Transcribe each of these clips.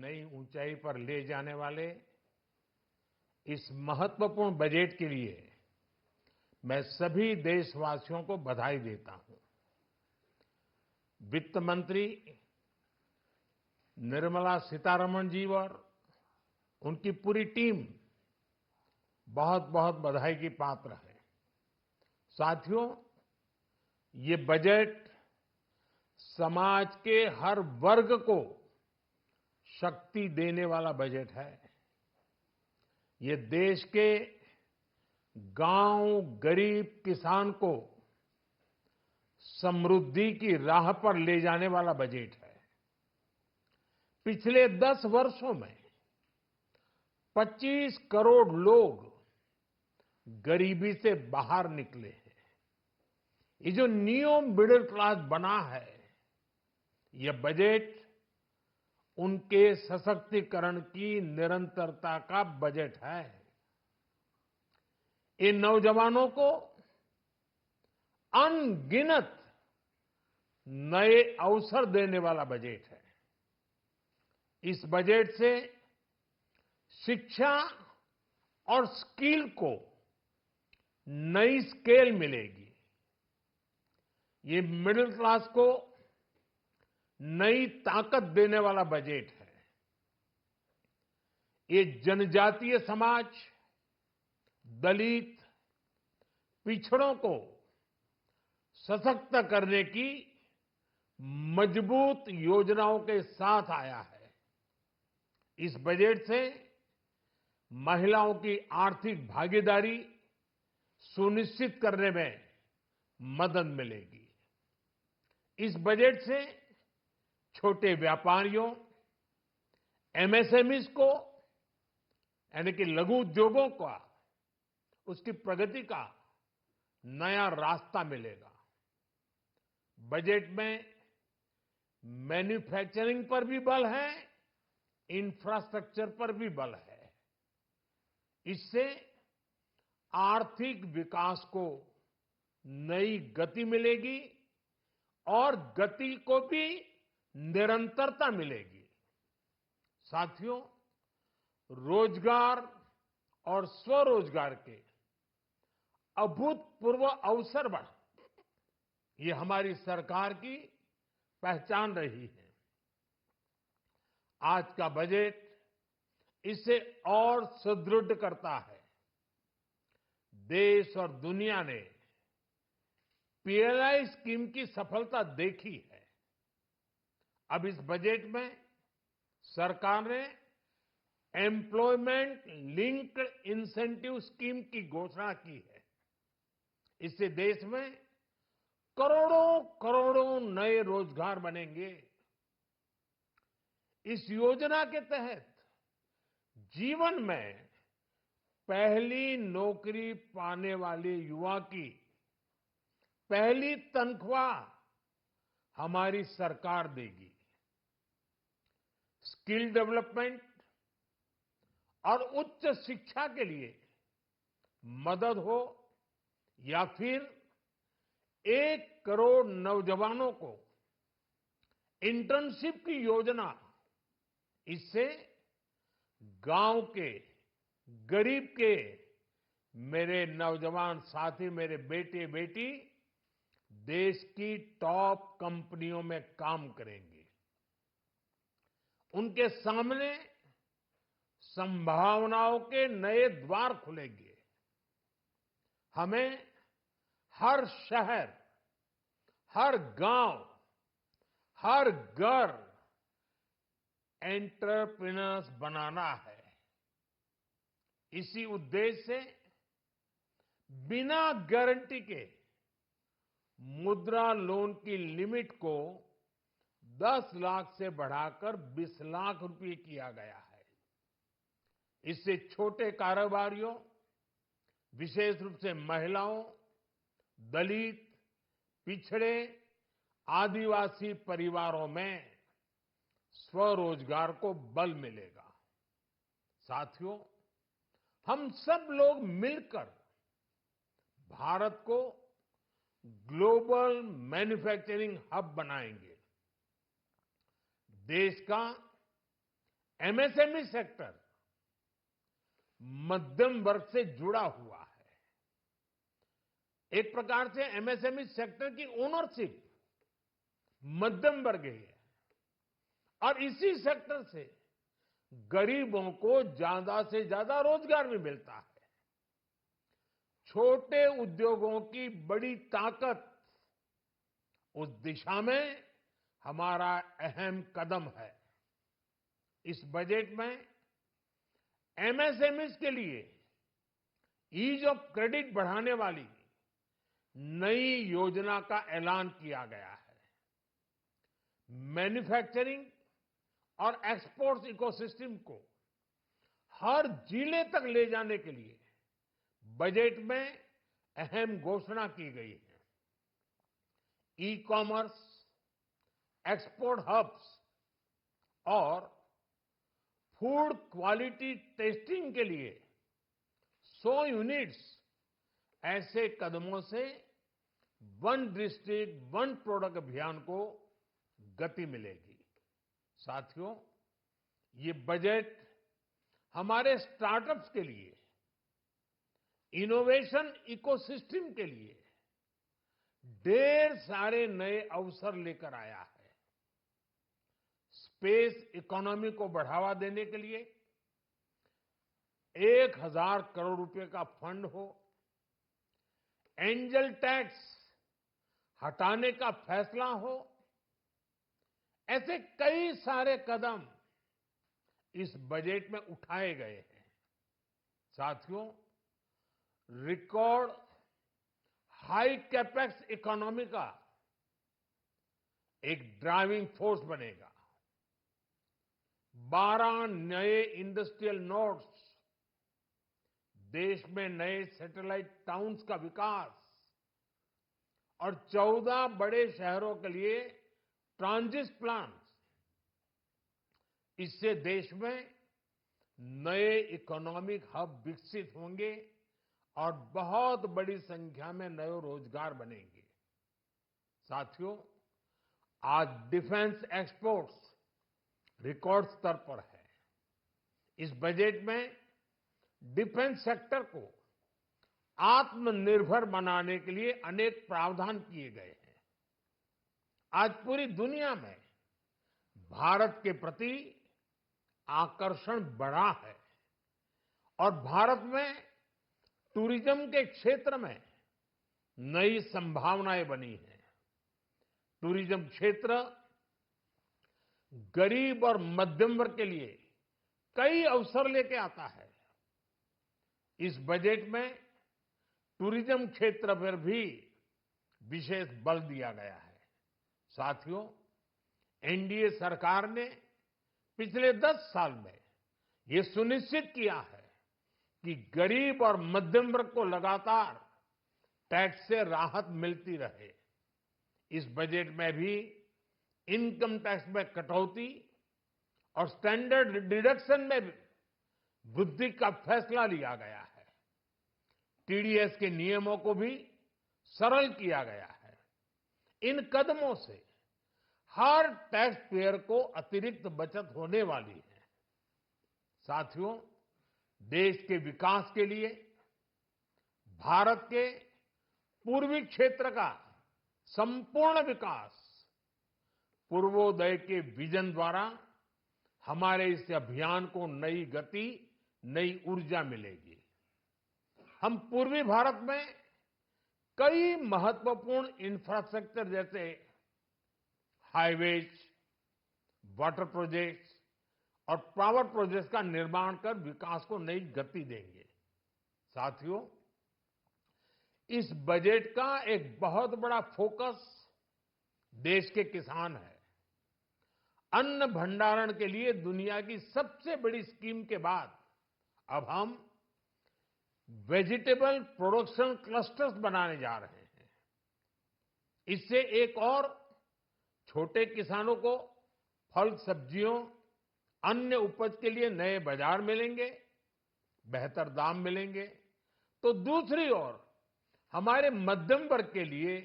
नई ऊंचाई पर ले जाने वाले इस महत्वपूर्ण बजट के लिए मैं सभी देशवासियों को बधाई देता हूं। वित्त मंत्री निर्मला सीतारमण जी और उनकी पूरी टीम बहुत बहुत बधाई की पात्र है। साथियों, ये बजट समाज के हर वर्ग को शक्ति देने वाला बजट है। ये देश के गांव, गरीब किसान को समृद्धि की राह पर ले जाने वाला बजट है। पिछले 10 वर्षों में 25 करोड़ लोग गरीबी से बाहर निकले हैं। ये जो न्यू मिडिल क्लास बना है, ये बजट उनके सशक्तिकरण की निरंतरता का बजट है। इन नौजवानों को अनगिनत नए अवसर देने वाला बजट है। इस बजट से शिक्षा और स्किल को नई स्केल मिलेगी। ये मिडिल क्लास को नई ताकत देने वाला बजट है। ये जनजातीय समाज, दलित, पिछड़ों को सशक्त करने की मजबूत योजनाओं के साथ आया है। इस बजट से महिलाओं की आर्थिक भागीदारी सुनिश्चित करने में मदद मिलेगी। इस बजट से छोटे व्यापारियों, एमएसएमईज को यानी कि लघु उद्योगों का उसकी प्रगति का नया रास्ता मिलेगा। बजट में मैन्युफैक्चरिंग पर भी बल है, इंफ्रास्ट्रक्चर पर भी बल है। इससे आर्थिक विकास को नई गति मिलेगी और गति को भी निरंतरता मिलेगी। साथियों, रोजगार और स्वरोजगार के अभूतपूर्व अवसर बढ़ ये हमारी सरकार की पहचान रही है। आज का बजट इसे और सुदृढ़ करता है। देश और दुनिया ने पीएलआई स्कीम की सफलता देखी है। अब इस बजट में सरकार ने एम्प्लॉयमेंट लिंक्ड इंसेंटिव स्कीम की घोषणा की है। इससे देश में करोड़ों करोड़ों नए रोजगार बनेंगे। इस योजना के तहत जीवन में पहली नौकरी पाने वाले युवा की पहली तनख्वाह हमारी सरकार देगी। स्किल डेवलपमेंट और उच्च शिक्षा के लिए मदद हो या फिर 1 करोड़ नौजवानों को इंटर्नशिप की योजना, इससे गांव के, गरीब के मेरे नौजवान साथी, मेरे बेटे बेटी देश की टॉप कंपनियों में काम करेंगे। उनके सामने संभावनाओं के नए द्वार खुलेंगे। हमें हर शहर, हर गांव, हर घर एंटरप्रेन्योर्स बनाना है। इसी उद्देश्य से बिना गारंटी के मुद्रा लोन की लिमिट को 10 लाख से बढ़ाकर 20 लाख रुपए किया गया है। इससे छोटे कारोबारियों, विशेष रूप से महिलाओं, दलित, पिछड़े, आदिवासी परिवारों में स्वरोजगार को बल मिलेगा। साथियों, हम सब लोग मिलकर भारत को ग्लोबल मैन्युफैक्चरिंग हब बनाएंगे। देश का एमएसएमई सेक्टर मध्यम वर्ग से जुड़ा हुआ है। एक प्रकार से एमएसएमई सेक्टर की ओनरशिप मध्यम वर्ग ही है और इसी सेक्टर से गरीबों को ज्यादा से ज्यादा रोजगार भी मिलता है। छोटे उद्योगों की बड़ी ताकत, उस दिशा में हमारा अहम कदम है। इस बजट में एमएसएमईज के लिए ईज ऑफ क्रेडिट बढ़ाने वाली नई योजना का ऐलान किया गया है। मैन्युफैक्चरिंग और एक्सपोर्ट्स इकोसिस्टम को हर जिले तक ले जाने के लिए बजट में अहम घोषणा की गई है। ई कॉमर्स, एक्सपोर्ट हब्स और फूड क्वालिटी टेस्टिंग के लिए 100 यूनिट्स, ऐसे कदमों से वन डिस्ट्रिक्ट वन प्रोडक्ट अभियान को गति मिलेगी। साथियों, ये बजट हमारे स्टार्टअप्स के लिए, इनोवेशन इकोसिस्टम के लिए ढेर सारे नए अवसर लेकर आया है। स्पेस इकोनॉमी को बढ़ावा देने के लिए 1000 करोड़ रुपए का फंड हो, एंजल टैक्स हटाने का फैसला हो, ऐसे कई सारे कदम इस बजट में उठाए गए हैं। साथियों, रिकॉर्ड हाई कैपेक्स इकोनॉमी का एक ड्राइविंग फोर्स बनेगा। 12 नए इंडस्ट्रियल नोड्स, देश में नए सैटेलाइट टाउन्स का विकास और 14 बड़े शहरों के लिए ट्रांजिट प्लान्स, इससे देश में नए इकोनॉमिक हब विकसित होंगे और बहुत बड़ी संख्या में नए रोजगार बनेंगे। साथियों, आज डिफेंस एक्सपोर्ट्स रिकॉर्ड स्तर पर है। इस बजट में डिफेंस सेक्टर को आत्मनिर्भर बनाने के लिए अनेक प्रावधान किए गए हैं। आज पूरी दुनिया में भारत के प्रति आकर्षण बढ़ा है और भारत में टूरिज्म के क्षेत्र में नई संभावनाएं बनी हैं। टूरिज्म क्षेत्र गरीब और मध्यम वर्ग के लिए कई अवसर लेके आता है। इस बजट में टूरिज्म क्षेत्र पर भी विशेष बल दिया गया है। साथियों, एनडीए सरकार ने पिछले 10 साल में ये सुनिश्चित किया है कि गरीब और मध्यम वर्ग को लगातार टैक्स से राहत मिलती रहे। इस बजट में भी इनकम टैक्स में कटौती और स्टैंडर्ड डिडक्शन में वृद्धि का फैसला लिया गया है। टीडीएस के नियमों को भी सरल किया गया है। इन कदमों से हर टैक्स पेयर को अतिरिक्त बचत होने वाली है। साथियों, देश के विकास के लिए भारत के पूर्वी क्षेत्र का संपूर्ण विकास पूर्वोदय के विजन द्वारा हमारे इस अभियान को नई गति, नई ऊर्जा मिलेगी। हम पूर्वी भारत में कई महत्वपूर्ण इंफ्रास्ट्रक्चर जैसे हाईवेज, वाटर प्रोजेक्ट्स और पावर प्रोजेक्ट्स का निर्माण कर विकास को नई गति देंगे। साथियों, इस बजट का एक बहुत बड़ा फोकस देश के किसान है। अन्न भंडारण के लिए दुनिया की सबसे बड़ी स्कीम के बाद अब हम वेजिटेबल प्रोडक्शन क्लस्टर्स बनाने जा रहे हैं। इससे एक और छोटे किसानों को फल, सब्जियों, अन्य उपज के लिए नए बाजार मिलेंगे, बेहतर दाम मिलेंगे। तो दूसरी ओर हमारे मध्यम वर्ग के लिए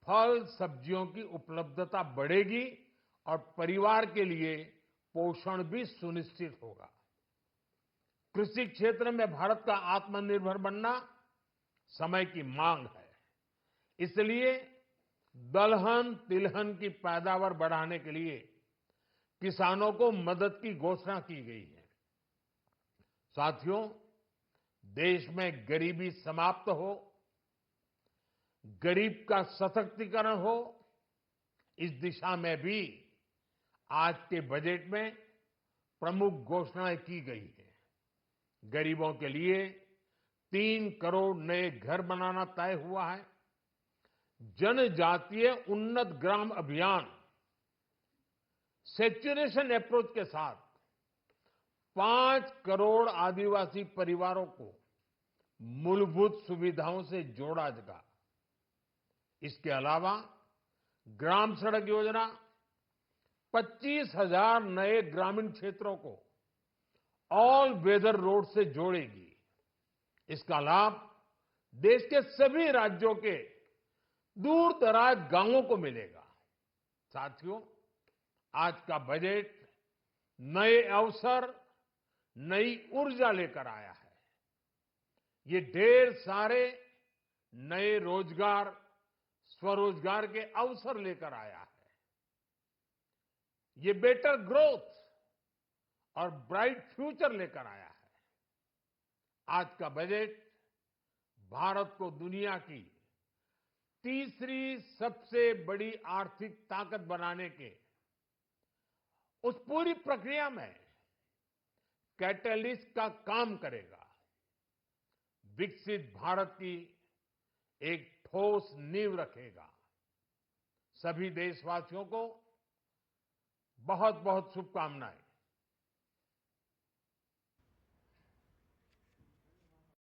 फल, सब्जियों की उपलब्धता बढ़ेगी और परिवार के लिए पोषण भी सुनिश्चित होगा। कृषि क्षेत्र में भारत का आत्मनिर्भर बनना समय की मांग है। इसलिए दलहन तिलहन की पैदावार बढ़ाने के लिए किसानों को मदद की घोषणा की गई है। साथियों, देश में गरीबी समाप्त हो, गरीब का सशक्तिकरण हो, इस दिशा में भी आज के बजट में प्रमुख घोषणाएं की गई है। गरीबों के लिए 3 करोड़ नए घर बनाना तय हुआ है। जनजातीय उन्नत ग्राम अभियान सैचुरेशन अप्रोच के साथ 5 करोड़ आदिवासी परिवारों को मूलभूत सुविधाओं से जोड़ा जाएगा। इसके अलावा ग्राम सड़क योजना 25,000 नए ग्रामीण क्षेत्रों को ऑल वेदर रोड से जोड़ेगी। इसका लाभ देश के सभी राज्यों के दूर दराज गांवों को मिलेगा। साथियों, आज का बजट नए अवसर, नई ऊर्जा लेकर आया है। ये ढेर सारे नए रोजगार, स्वरोजगार के अवसर लेकर आया है। ये बेटर ग्रोथ और ब्राइट फ्यूचर लेकर आया है। आज का बजट भारत को दुनिया की तीसरी सबसे बड़ी आर्थिक ताकत बनाने के उस पूरी प्रक्रिया में कैटलिस्ट का काम करेगा। विकसित भारत की एक ठोस नींव रखेगा। सभी देशवासियों को बहुत बहुत शुभकामनाएं।